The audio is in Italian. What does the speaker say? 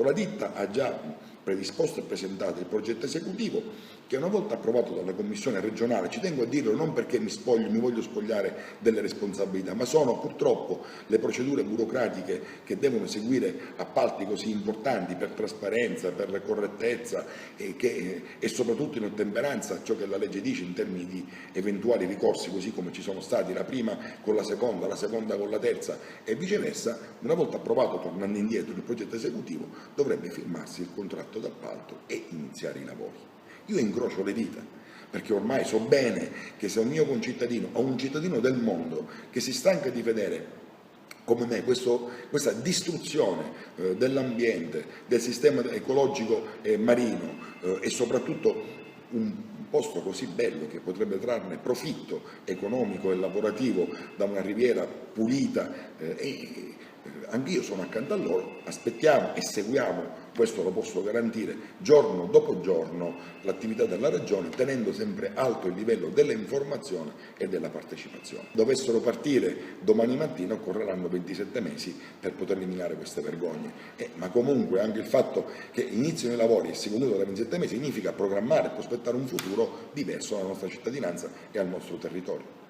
La ditta ha già predisposto e presentato il progetto esecutivo che una volta approvato dalla Commissione regionale, ci tengo a dirlo non perché mi voglio spogliare delle responsabilità, ma sono purtroppo le procedure burocratiche che devono seguire appalti così importanti per trasparenza, per correttezza e soprattutto in ottemperanza a ciò che la legge dice in termini di eventuali ricorsi, così come ci sono stati la prima con la seconda con la terza e viceversa. Una volta approvato, tornando indietro, il progetto esecutivo, dovrebbe firmarsi il contratto d'appalto e iniziare i lavori. Io incrocio le dita, perché ormai so bene che se un mio concittadino o un cittadino del mondo che si stanca di vedere come me questa distruzione dell'ambiente, del sistema ecologico marino e soprattutto un posto così bello che potrebbe trarne profitto economico e lavorativo da una riviera pulita, anch'io sono accanto a loro, aspettiamo e seguiamo, questo lo posso garantire, giorno dopo giorno l'attività della Regione, tenendo sempre alto il livello dell'informazione e della partecipazione. Dovessero partire domani mattina occorreranno 27 mesi per poter eliminare queste vergogne, ma comunque anche il fatto che inizino i lavori e si concludano da 27 mesi significa programmare e prospettare un futuro diverso alla nostra cittadinanza e al nostro territorio.